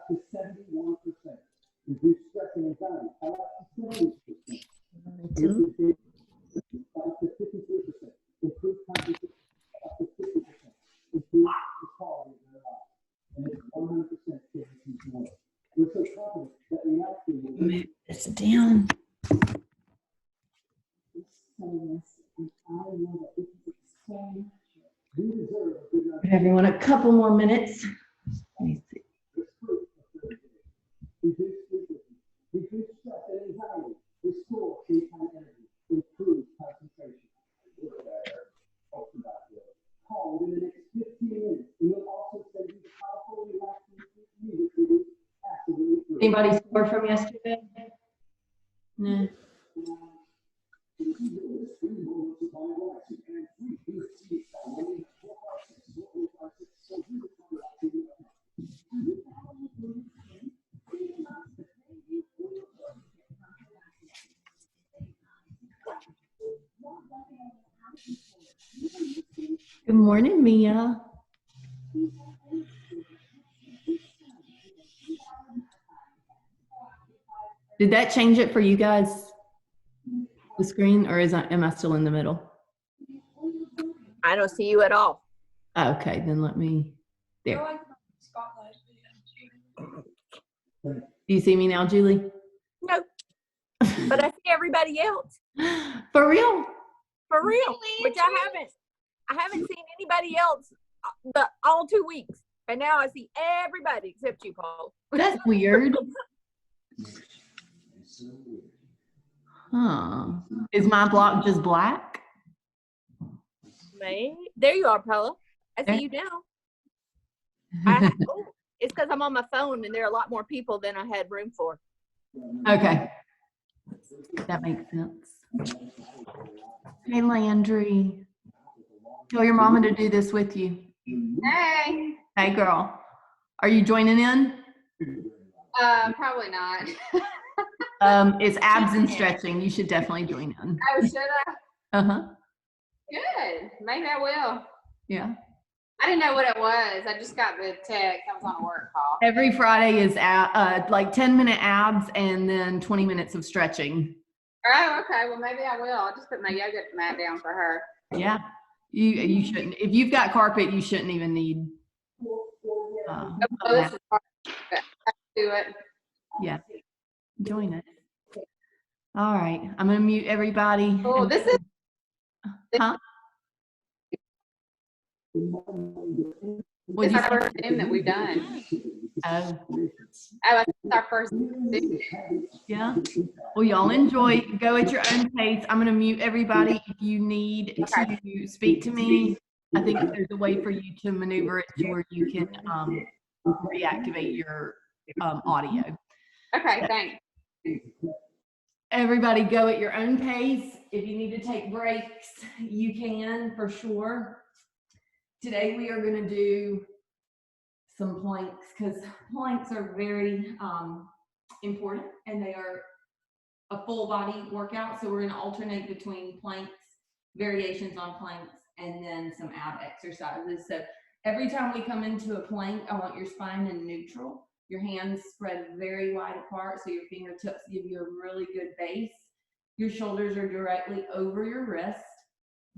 up to 71%. Reduce stress and anxiety by up to 70%. Up to 53%. Improve concentration up to 50%. Improve the quality of their lives. And it's 100% guaranteed to work. We're so confident that we actually will move this down. Give everyone a couple more minutes. Let me see. Reduce stress and anxiety. Restore daytime energy. Improve concentration. Call within the next 15 minutes. And we'll also send you the powerful relaxing music video absolutely free. Anybody score from yesterday? No. Good morning, Mia. Did that change it for you guys, the screen, or am I still in the middle? I don't see you at all. Oh, okay, then let me, there. Do you see me now, Julie? No, but I see everybody else. For real? For real, which I haven't seen anybody else all 2 weeks. And now I see everybody except you, Paul. That's weird. Huh. Is my block just black? Maybe. There you are, Paula. I see you now. Oh, it's because I'm on my phone and there are a lot more people than I had room for. Okay. That makes sense. Hey, Landry. Tell your mama to do this with you. Hey. Hey, girl. Are you joining in? Probably not. It's abs and stretching. You should definitely join in. Oh, should I? Uh-huh. Good. Maybe I will. Yeah. I didn't know what it was. I just got the text. I was on a work call. Every Friday is like 10-minute abs and then 20 minutes of stretching. Oh, okay. Well, maybe I will. I'll just put my yoga mat down for her. Yeah. You shouldn't. If you've got carpet, you shouldn't even need. This is hard. I do it. Yeah. Join it. All right. I'm going to mute everybody. Oh, this is. Huh? It's our first Zoom that we've done. Oh, it's our first Zoom. yeah. Well, y'all enjoy. Go at your own pace. I'm going to mute everybody. If you need to speak to me, I think there's a way for you to maneuver it to where you can reactivate your audio. Okay, thanks. Everybody go at your own pace. If you need to take breaks, you can for sure. Today we are going to do some planks because planks are very important and they are a full body workout. So we're going to alternate between planks, variations on planks, and then some ab exercises. So every time we come into a plank, I want your spine in neutral. Your hands spread very wide apart so your fingertips give you a really good base. Your shoulders are directly over your wrist.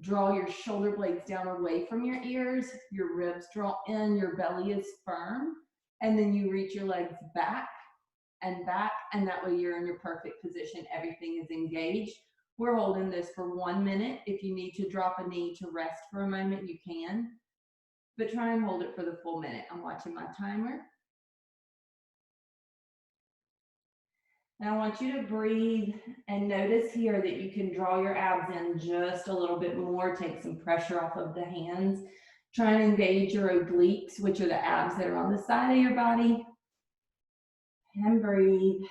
Draw your shoulder blades down away from your ears. Your ribs draw in, your belly is firm. And then you reach your legs back, and that way you're in your perfect position. Everything is engaged. We're holding this for 1 minute. If you need to drop a knee to rest for a moment, you can. But try and hold it for the full minute. I'm watching my timer. Now I want you to breathe and notice here that you can draw your abs in just a little bit more, take some pressure off of the hands. Try and engage your obliques, which are the abs that are on the side of your body. And breathe.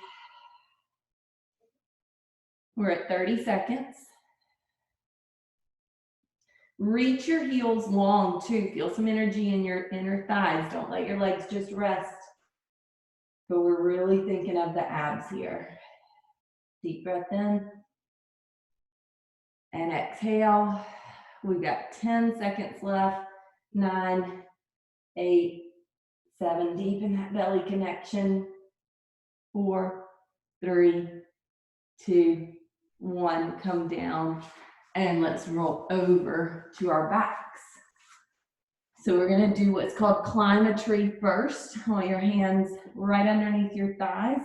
We're at 30 seconds. Reach your heels long too. Feel some energy in your inner thighs. Don't let your legs just rest. But we're really thinking of the abs here. Deep breath in. And exhale. We've got 10 seconds left. 9, 8, 7, deepen that belly connection. 4, 3, 2, 1, come down, and let's roll over to our backs. So we're gonna do what's called climb a tree first. I want your hands right underneath your thighs.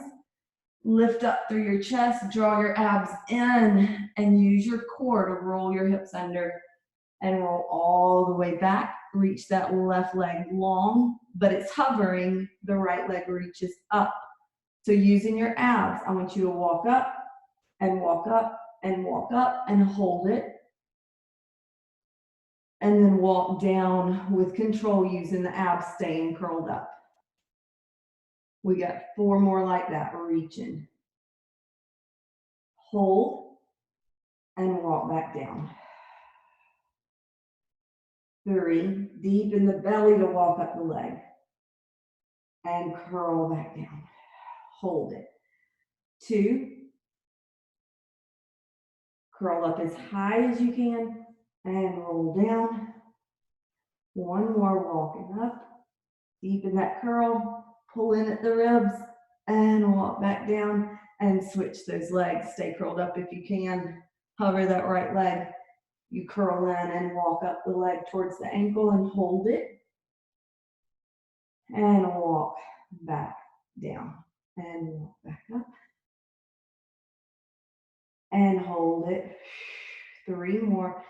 Lift up through your chest, draw your abs in, and use your core to roll your hips under and roll all the way back. Reach that left leg long, but it's hovering. The right leg reaches up. So using your abs, I want you to walk up and walk up and walk up and hold it. And then walk down with control using the abs staying curled up. We got 4 more like that, reaching. Hold and walk back down. 3, deep in the belly to walk up the leg. And curl back down. Hold it. 2, curl up as high as you can and roll down. 1 more, walking up. Deepen that curl, pull in at the ribs and walk back down and switch those legs. Stay curled up if you can. Hover that right leg. You curl in and walk up the leg towards the ankle and hold it. And walk back down and walk back up. And hold it. 3 more.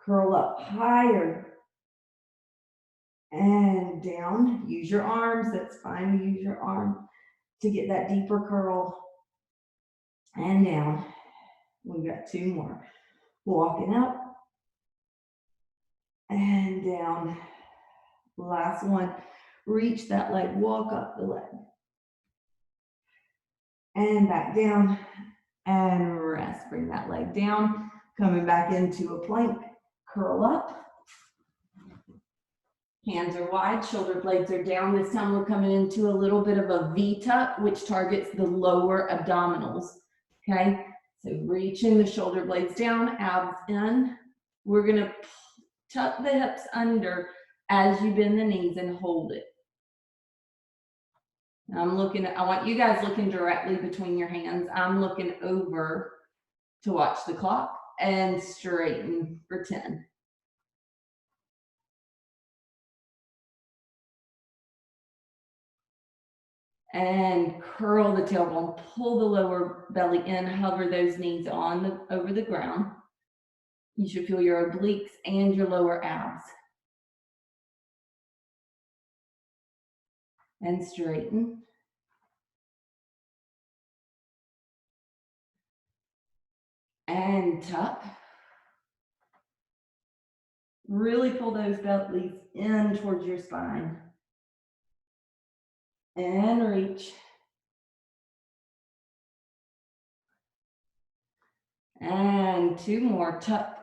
Curl up higher. And down. Use your arms. That's fine to use your arm to get that deeper curl. And down. We've got 2 more. Walking up. And down. Last one. Reach that leg. Walk up the leg. And back down. And rest. Bring that leg down. Coming back into a plank. Curl up. Hands are wide, shoulder blades are down. This time we're coming into a little bit of a V-tuck, which targets the lower abdominals, okay? So reaching the shoulder blades down, abs in. We're gonna tuck the hips under as you bend the knees and hold it. I want you guys looking directly between your hands. I'm looking over to watch the clock and straighten for 10. And curl the tailbone, pull the lower belly in, hover those knees over the ground. You should feel your obliques and your lower abs. And straighten. And tuck. Really pull those bellies in towards your spine. And reach. And 2 more, tuck.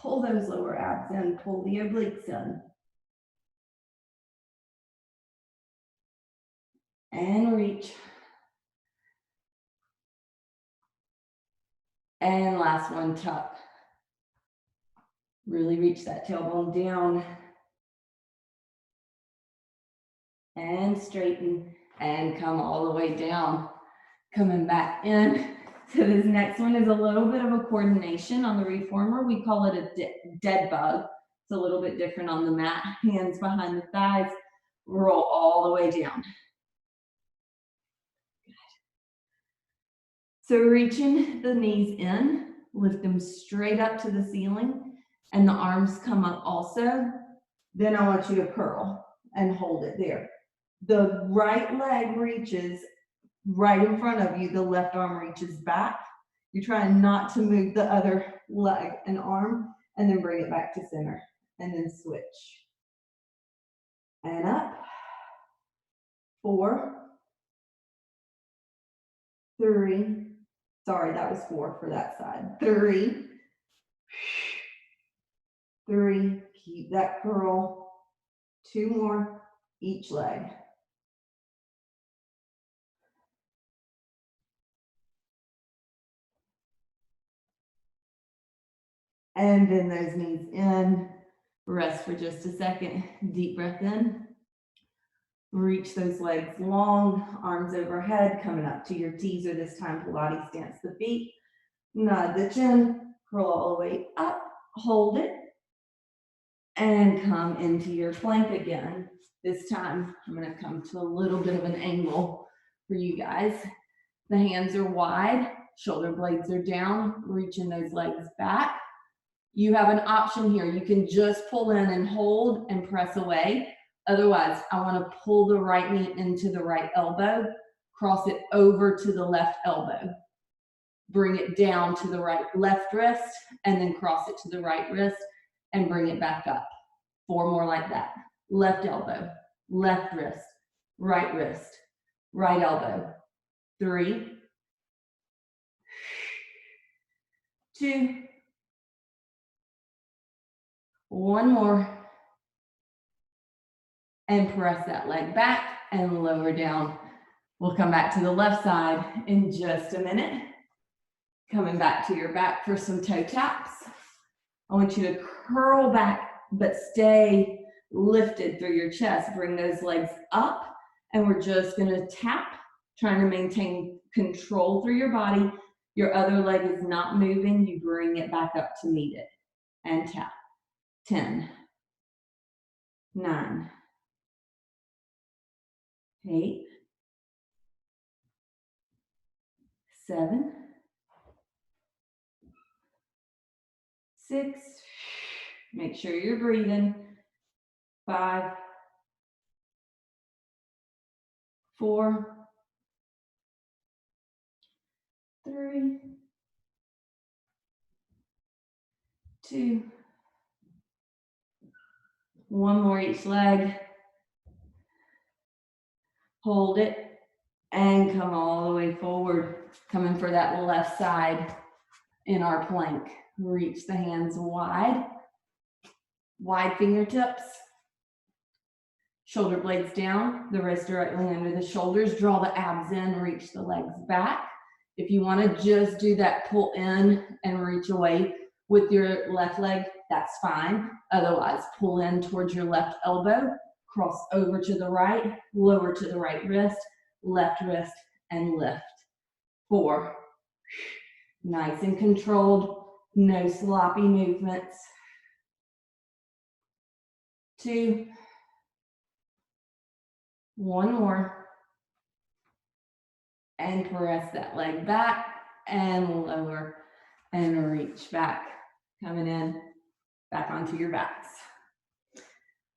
Pull those lower abs in, pull the obliques in. And reach. And last one, tuck. Really reach that tailbone down. And straighten and come all the way down. Coming back in. So this next one is a little bit of a coordination on the reformer. We call it a dead bug. It's a little bit different on the mat. Hands behind the thighs. Roll all the way down. So reaching the knees in, lift them straight up to the ceiling, and the arms come up also. Then I want you to curl and hold it there. The right leg reaches right in front of you, the left arm reaches back. You're trying not to move the other leg and arm, and then bring it back to center, and then switch. And up. 4, 3, sorry, that was 4 for that side. 3, 3, keep that curl. 2 more, each leg. And bend those knees in. Rest for just a second. Deep breath in. Reach those legs long, arms overhead, coming up to your teaser this time, Pilates stance the feet. Nod the chin, curl all the way up, hold it, and come into your plank again. This time, I'm gonna come to a little bit of an angle for you guys. The hands are wide, shoulder blades are down, reaching those legs back. You have an option here. You can just pull in and hold and press away. Otherwise, I wanna pull the right knee into the right elbow, cross it over to the left elbow. Bring it down to the right left wrist, and then cross it to the right wrist and bring it back up. 4 more like that. Left elbow, left wrist, right elbow. 3, 2, 1 more. And press that leg back and lower down. We'll come back to the left side in just a minute. Coming back to your back for some toe taps. I want you to curl back, but stay lifted through your chest. Bring those legs up, and we're just gonna tap, trying to maintain control through your body. Your other leg is not moving. You bring it back up to meet it, and tap. 10, 9, 8, 7, 6, make sure you're breathing. 5, 4, 3, 2, 1 more each leg. Hold it and come all the way forward. Coming for that left side in our plank. Reach the hands wide. Wide fingertips. Shoulder blades down, the wrists directly under the shoulders. Draw the abs in, reach the legs back. If you want to just do that pull in and reach away with your left leg, that's fine. Otherwise, pull in towards your left elbow, cross over to the right, lower to the right wrist, and lift. 4, nice and controlled, no sloppy movements. 2, 1 more, and press that leg back and lower and reach back, coming in back onto your backs.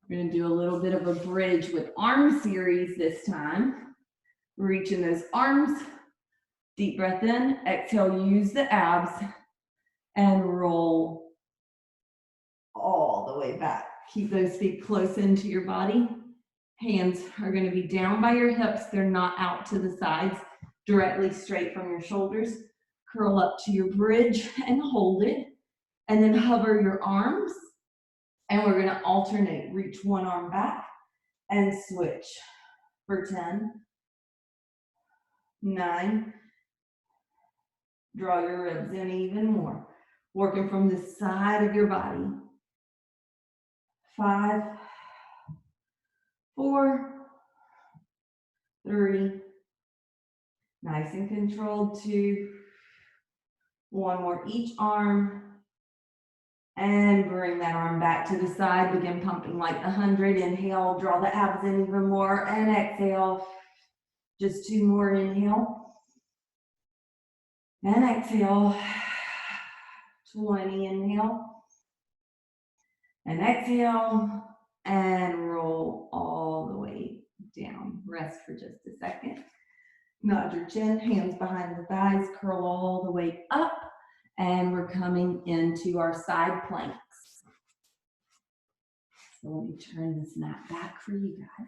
We're going to do a little bit of a bridge with arm series this time. Reaching those arms, deep breath in, exhale, use the abs, and roll all the way back. Keep those feet close into your body. Hands are going to be down by your hips. They're not out to the sides, directly straight from your shoulders. Curl up to your bridge and hold it. And then hover your arms. And we're going to alternate. Reach one arm back and switch for 10, 9. Draw your ribs in even more. Working from the side of your body. 5, 4, 3, nice and controlled. 2, 1 more each arm. And bring that arm back to the side. Begin pumping like 100. Inhale, draw the abs in even more. And exhale. Just 2 more. Inhale. And exhale. 20. Inhale. And exhale. And roll all the way down. Rest for just a second. Nod your chin, hands behind the thighs, curl all the way up. And we're coming into our side planks. So let me turn this mat back for you guys.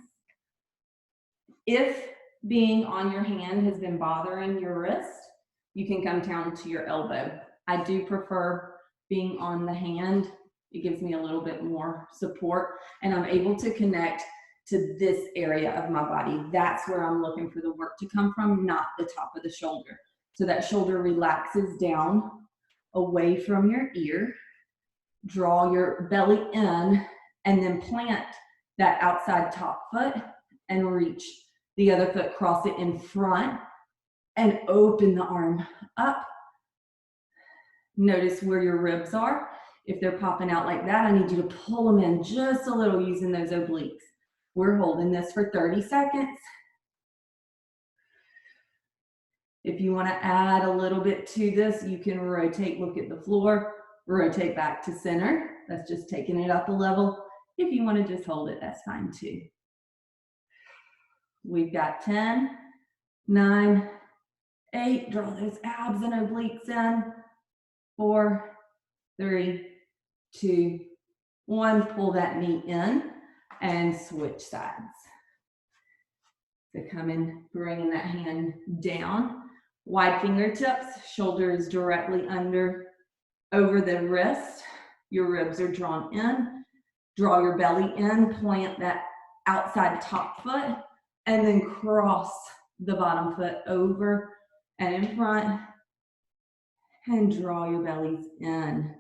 If being on your hand has been bothering your wrist, you can come down to your elbow. I do prefer being on the hand. It gives me a little bit more support, and I'm able to connect to this area of my body. That's where I'm looking for the work to come from, not the top of the shoulder. So that shoulder relaxes down away from your ear. Draw your belly in and then plant that outside top foot and reach the other foot, cross it in front and open the arm up. Notice where your ribs are. If they're popping out like that, I need you to pull them in just a little using those obliques. We're holding this for 30 seconds. If you want to add a little bit to this, you can rotate, look at the floor, rotate back to center. That's just taking it up a level. If you want to just hold it, that's fine too. We've got 10, 9, 8, draw those abs and obliques in. 4, 3, 2, 1, pull that knee in and switch sides. So come in, bringing that hand down. Wide fingertips, shoulders directly over the wrist. Your ribs are drawn in. Draw your belly in, plant that outside top foot, and then cross the bottom foot over and in front, and draw your bellies in.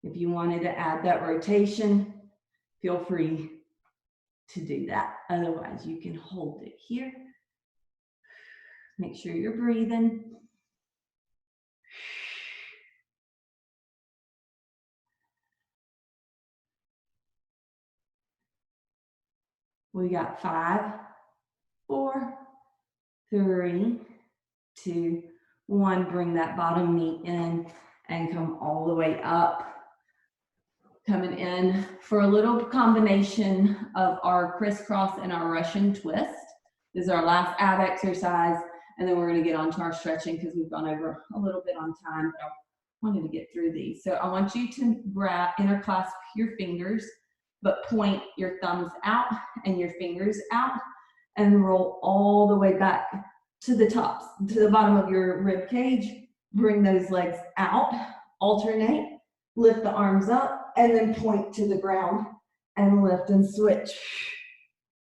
If you wanted to add that rotation, feel free to do that. Otherwise, you can hold it here. Make sure you're breathing. We got 5, 4, 3, 2, 1. Bring that bottom knee in and come all the way up. Coming in for a little combination of our crisscross and our Russian twist. This is our last ab exercise, and then we're going to get on to our stretching because we've gone over a little bit on time, but I wanted to get through these. So I want you to interclasp your fingers, but point your thumbs out and your fingers out and roll all the way back to the tops, to the bottom of your rib cage. Bring those legs out, alternate, lift the arms up, and then point to the ground and lift and switch.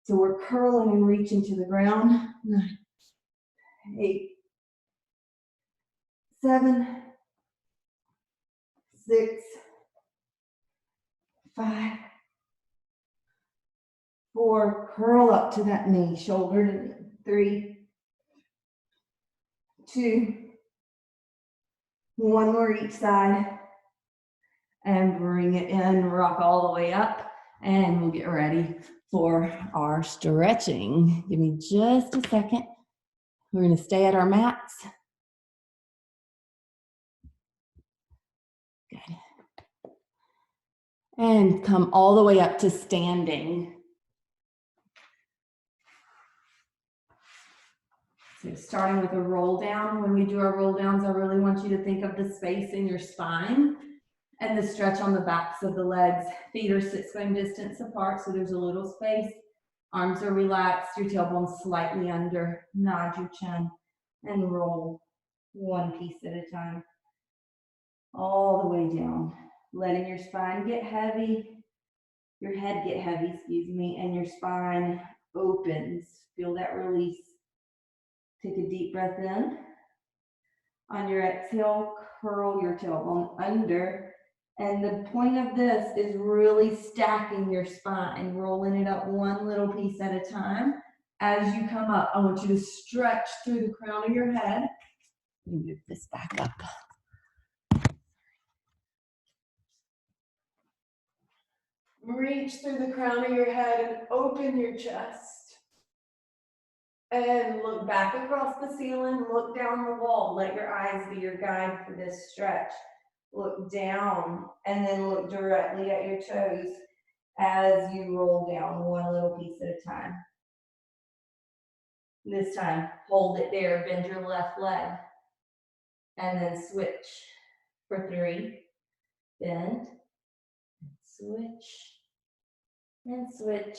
So we're curling and reaching to the ground. 9, 8, 7, 6, 5, 4, curl up to that knee, shoulder to knee. 3, 2, 1 more each side. And bring it in, rock all the way up, and we'll get ready for our stretching. Give me just a second. We're going to stay at our mats. Good. And come all the way up to standing. So starting with a roll down. When we do our roll downs, I really want you to think of the space in your spine and the stretch on the backs of the legs. Feet are sit-square distance apart, so there's a little space. Arms are relaxed, your tailbone slightly under. Nod your chin and roll one piece at a time. All the way down. Letting your spine get heavy, your head get heavy, and your spine opens. Feel that release. Take a deep breath in. On your exhale, curl your tailbone under. And the point of this is really stacking your spine, rolling it up one little piece at a time. As you come up, I want you to stretch through the crown of your head. Let me move this back up. Reach through the crown of your head and open your chest. And look back across the ceiling, look down the wall. Let your eyes be your guide for this stretch. Look down and then look directly at your toes as you roll down one little piece at a time. This time, hold it there, bend your left leg, and then switch for 3. Bend, switch, and switch,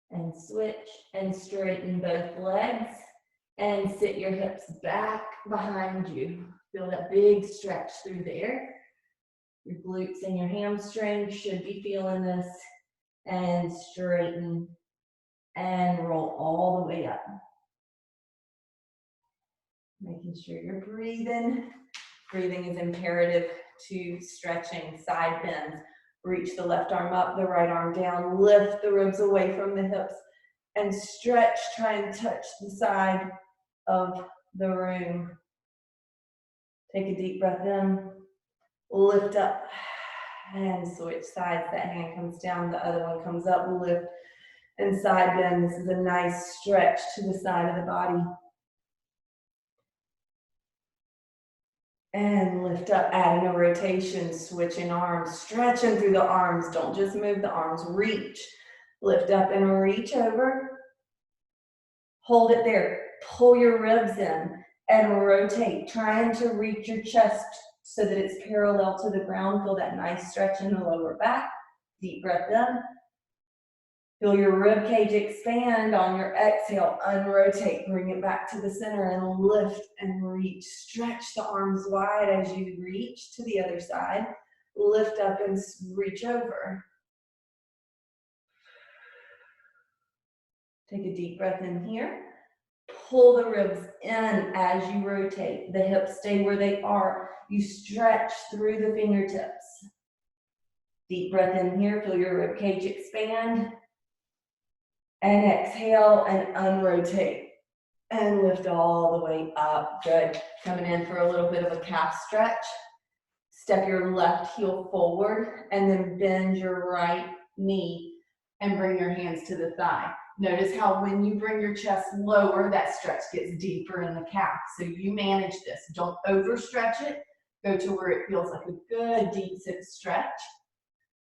and switch, and straighten both legs, and sit your hips back behind you. Feel that big stretch through there. Your glutes and your hamstrings should be feeling this. And straighten and roll all the way up. Making sure you're breathing. Breathing is imperative to stretching. Side bends. Reach the left arm up, the right arm down, lift the ribs away from the hips, and stretch, try and touch the side of the room. Take a deep breath in, lift up, and switch sides. That hand comes down, the other one comes up, lift, and side bend. This is a nice stretch to the side of the body. And lift up, adding a rotation, switching arms, stretching through the arms. Don't just move the arms, reach. Lift up and reach over. Hold it there. Pull your ribs in and rotate, trying to reach your chest so that it's parallel to the ground. Feel that nice stretch in the lower back. Deep breath in. Feel your rib cage expand. On your exhale, unrotate, bring it back to the center and lift and reach. Stretch the arms wide as you reach to the other side. Lift up and reach over. Take a deep breath in here. Pull the ribs in as you rotate. The hips stay where they are. You stretch through the fingertips. Deep breath in here. Feel your rib cage expand. And exhale and unrotate. And lift all the way up. Good. Coming in for a little bit of a calf stretch. Step your left heel forward and then bend your right knee and bring your hands to the thigh. Notice how when you bring your chest lower, that stretch gets deeper in the calf. So you manage this. Don't overstretch it. Go to where it feels like a good deep sit stretch.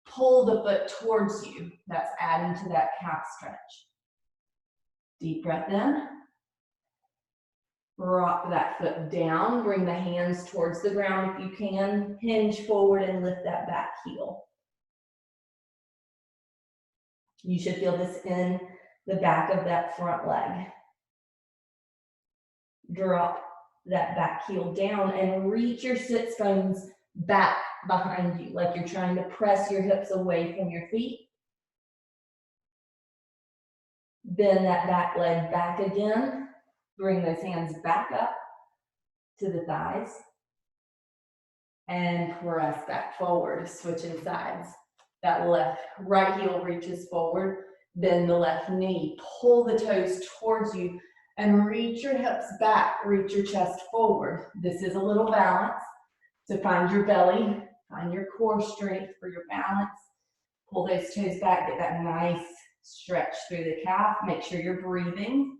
Pull the foot towards you. That's adding to that calf stretch. Deep breath in. Rock that foot down. Bring the hands towards the ground if you can. Hinge forward and lift that back heel. You should feel this in the back of that front leg. Drop that back heel down and reach your sit bones back behind you, like you're trying to press your hips away from your feet. Bend that back leg back again. Bring those hands back up to the thighs. And press back forward, switching sides. That right heel reaches forward. Bend the left knee. Pull the toes towards you and reach your hips back. Reach your chest forward. This is a little balance. So find your belly. Find your core strength for your balance. Pull those toes back. Get that nice stretch through the calf. Make sure you're breathing.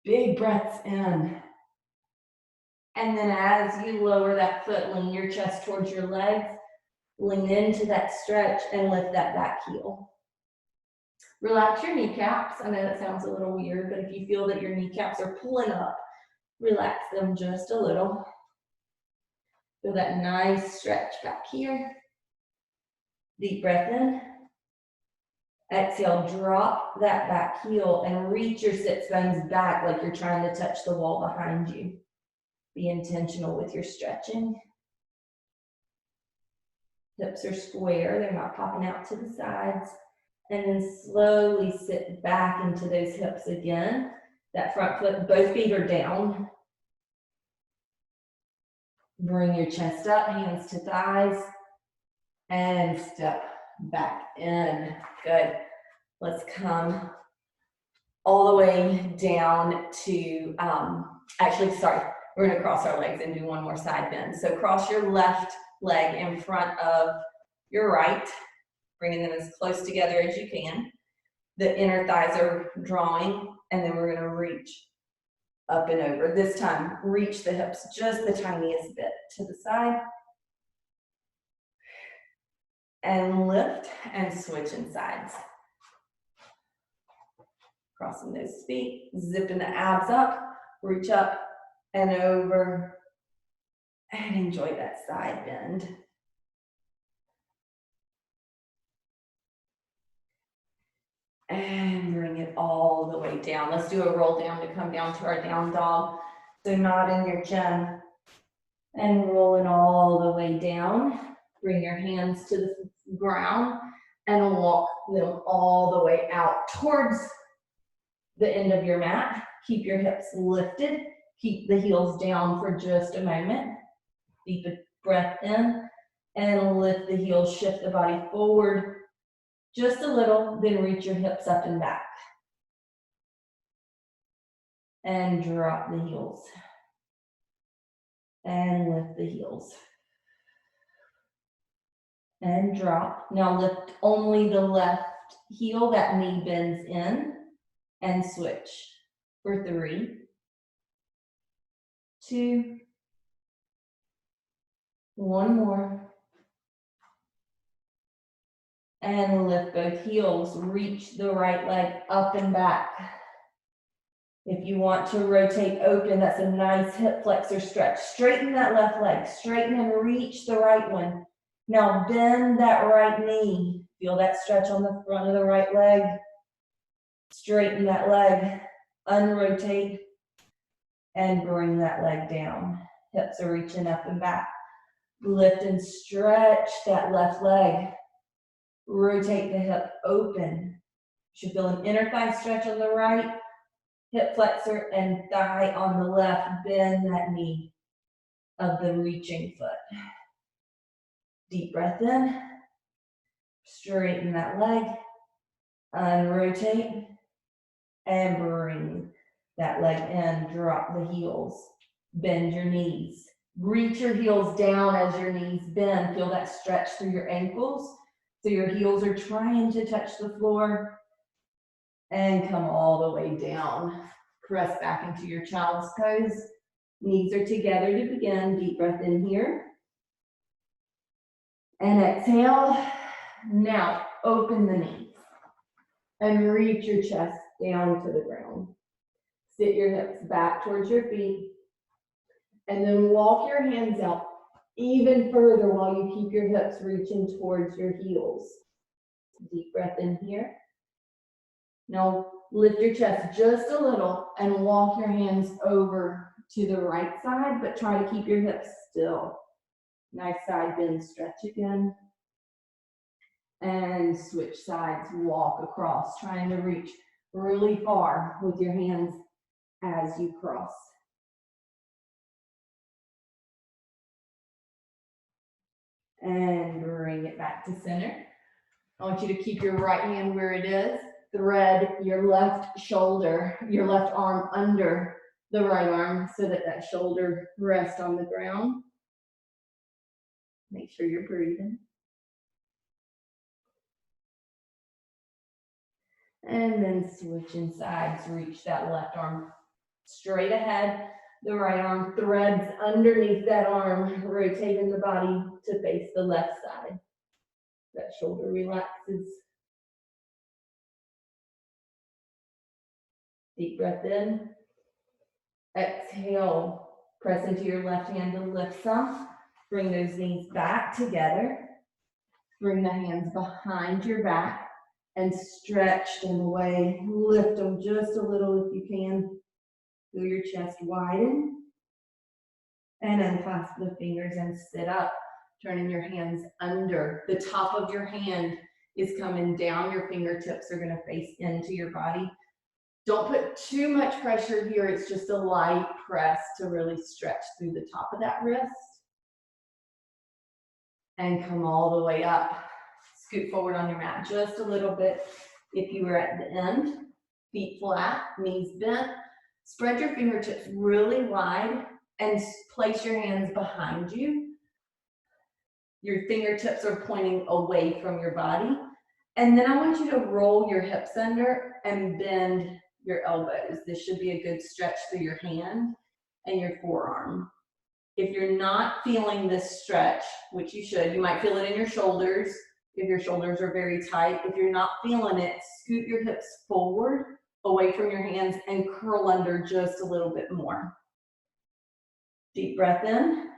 Big breaths in. And then as you lower that foot, lean your chest towards your legs. Lean into that stretch and lift that back heel. Relax your kneecaps. I know that sounds a little weird, but if you feel that your kneecaps are pulling up, relax them just a little. Feel that nice stretch back here. Deep breath in. Exhale, drop that back heel and reach your sit bones back like you're trying to touch the wall behind you. Be intentional with your stretching. Hips are square, they're not popping out to the sides. And then slowly sit back into those hips again. That front foot, both feet are down. Bring your chest up, hands to thighs, and step back in. Good. Let's come all the way down to, we're gonna cross our legs and do one more side bend. So cross your left leg in front of your right, bringing them as close together as you can. The inner thighs are drawing, and then we're gonna reach up and over. This time, reach the hips just the tiniest bit to the side. And lift and switch in sides. Crossing those feet, zipping the abs up, reach up and over, and enjoy that side bend. And bring it all the way down. Let's do a roll down to come down to our down dog. So knot in your chin and rolling all the way down. Bring your hands to the ground and walk them all the way out towards the end of your mat. Keep your hips lifted. Keep the heels down for just a moment. Deep breath in And lift the heels, shift the body forward just a little, then reach your hips up and back. And drop the heels. And lift the heels. And drop. Now lift only the left heel, that knee bends in, and switch for 3, 2, 1 more. And lift both heels, reach the right leg up and back. If you want to rotate open, that's a nice hip flexor stretch. Straighten that left leg, straighten and reach the right one. Now bend that right knee. Feel that stretch on the front of the right leg. Straighten that leg, unrotate, and bring that leg down. Hips are reaching up and back. Lift and stretch that left leg. Rotate the hip open. You should feel an inner thigh stretch on the right, hip flexor and thigh on the left. Bend that knee of the reaching foot. Deep breath in. Straighten that leg. Unrotate. And bring that leg in. Drop the heels. Bend your knees. Reach your heels down as your knees bend. Feel that stretch through your ankles. So your heels are trying to touch the floor. And come all the way down. Press back into your child's pose. Knees are together to begin. Deep breath in here. And exhale. Now open the knees. And reach your chest down to the ground. Sit your hips back towards your feet. And then walk your hands out even further while you keep your hips reaching towards your heels. Deep breath in here. Now lift your chest just a little and walk your hands over to the right side, but try to keep your hips still. Nice side bend stretch again. And switch sides, walk across, trying to reach really far with your hands as you cross. And bring it back to center. I want you to keep your right hand where it is. Thread your left shoulder, your left arm under the right arm so that that shoulder rests on the ground. Make sure you're breathing. And then switching sides, reach that left arm straight ahead. The right arm threads underneath that arm, rotating the body to face the left side. That shoulder relaxes. Deep breath in. Exhale. Press into your left hand to lift some. Bring those knees back together. Bring the hands behind your back and stretch them away. Lift them just a little if you can. Feel your chest widen. And unclasp the fingers and sit up. Turning your hands under. The top of your hand is coming down. Your fingertips are going to face into your body. Don't put too much pressure here. It's just a light press to really stretch through the top of that wrist. And come all the way up. Scoot forward on your mat just a little bit. If you were at the end, feet flat, knees bent. Spread your fingertips really wide and place your hands behind you. Your fingertips are pointing away from your body. And then I want you to roll your hips under and bend your elbows. This should be a good stretch through your hand and your forearm. If you're not feeling this stretch, which you should, you might feel it in your shoulders if your shoulders are very tight. If you're not feeling it, scoot your hips forward, away from your hands, and curl under just a little bit more. Deep breath in.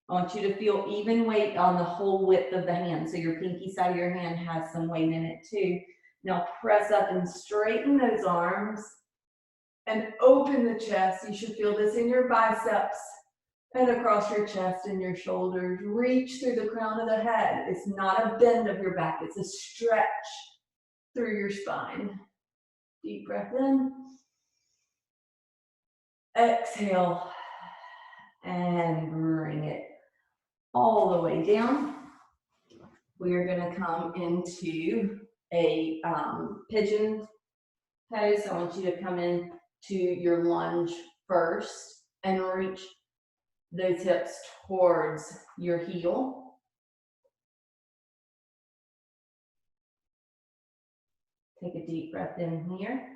I want you to feel even weight on the whole width of the hand, so your pinky side of your hand has some weight in it too. Now press up and straighten those arms and open the chest. You should feel this in your biceps and across your chest and your shoulders. Reach through the crown of the head. It's not a bend of your back, it's a stretch through your spine. Deep breath in. Exhale and bring it all the way down. We're gonna come into a pigeon pose. I want you to come in to your lunge first and reach those hips towards your heel. Take a deep breath in here.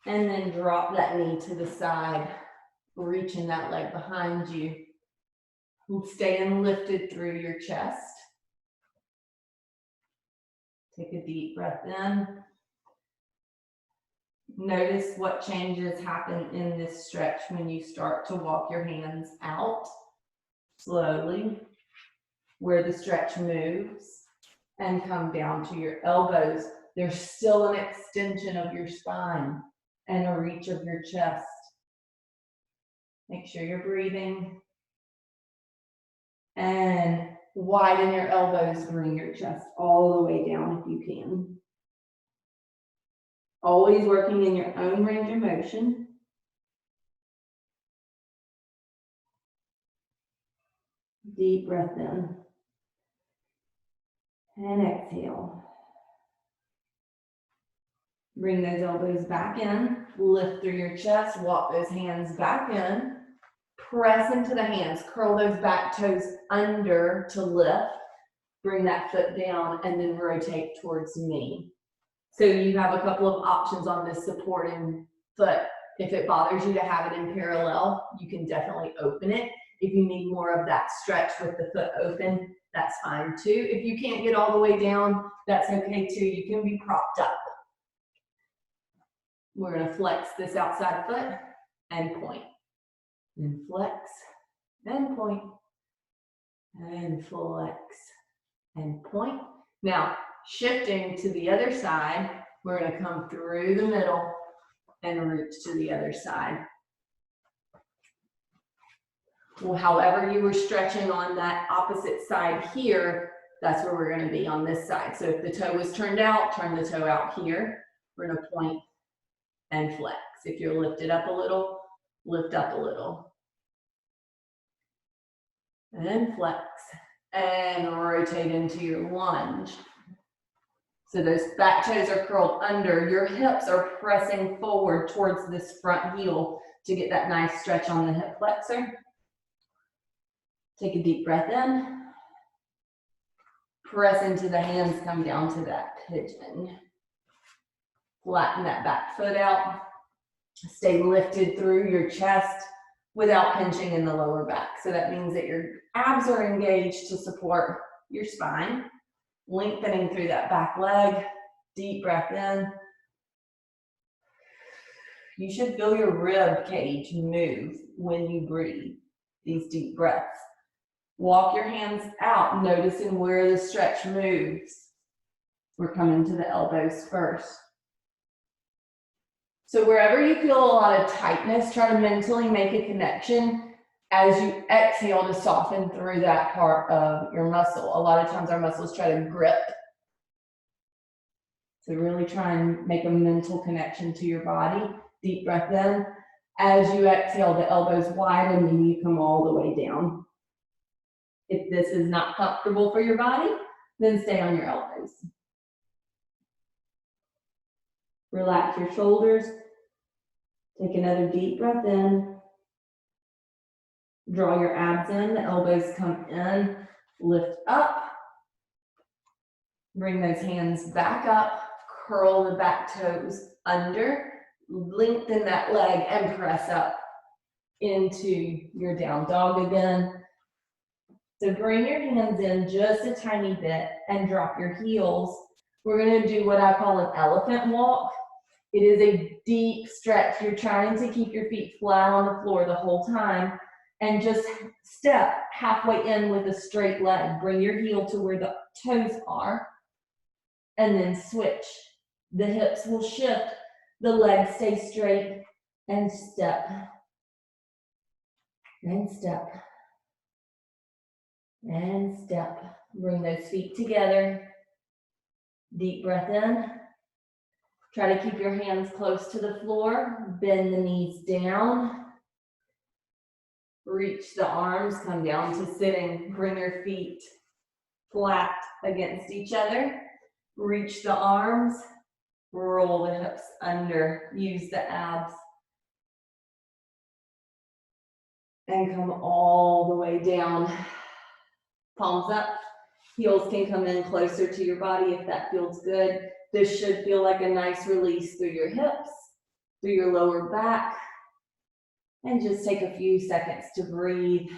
And then drop that knee to the side, reaching that leg behind you. Staying lifted through your chest. Take a deep breath in. Notice what changes happen in this stretch when you start to walk your hands out slowly, where the stretch moves, and come down to your elbows. There's still an extension of your spine and a reach of your chest. Make sure you're breathing. And widen your elbows, bring your chest all the way down if you can. Always working in your own range of motion. Deep breath in. And exhale. Bring those elbows back in. Lift through your chest. Walk those hands back in. Press into the hands. Curl those back toes under to lift. Bring that foot down and then rotate towards me. So you have a couple of options on this supporting foot. If it bothers you to have it in parallel, you can definitely open it. If you need more of that stretch with the foot open, that's fine too. If you can't get all the way down, that's okay too. You can be propped up. We're gonna flex this outside foot and point. And flex and point. And flex and point. Now, shifting to the other side, we're going to come through the middle and reach to the other side. Well, however you were stretching on that opposite side here, that's where we're going to be on this side. So if the toe was turned out, turn the toe out here. We're going to point and flex. If you're lifted up a little, lift up a little. And then flex and rotate into your lunge. So those back toes are curled under. Your hips are pressing forward towards this front heel to get that nice stretch on the hip flexor. Take a deep breath in. Press into the hands, come down to that pigeon. Flatten that back foot out. Stay lifted through your chest without pinching in the lower back. So that means that your abs are engaged to support your spine. Lengthening through that back leg. Deep breath in. You should feel your rib cage move when you breathe these deep breaths. Walk your hands out, noticing where the stretch moves. We're coming to the elbows first. So wherever you feel a lot of tightness, try to mentally make a connection as you exhale to soften through that part of your muscle. A lot of times our muscles try to grip. So really try and make a mental connection to your body. Deep breath in. As you exhale, the elbows widen and you come all the way down. If this is not comfortable for your body, then stay on your elbows. Relax your shoulders. Take another deep breath in. Draw your abs in, the elbows come in, lift up. Bring those hands back up, curl the back toes under, lengthen that leg and press up into your down dog again. So bring your hands in just a tiny bit and drop your heels. We're gonna do what I call an elephant walk. It is a deep stretch. You're trying to keep your feet flat on the floor the whole time and just step halfway in with a straight leg. Bring your heel to where the toes are and then switch. The hips will shift, the legs stay straight and step. And step. And step. Bring those feet together. Deep breath in. Try to keep your hands close to the floor. Bend the knees down. Reach the arms, come down to sitting. Bring your feet flat against each other. Reach the arms, roll the hips under, use the abs. And come all the way down. Palms up, heels can come in closer to your body if that feels good. This should feel like a nice release through your hips, through your lower back. And just take a few seconds to breathe.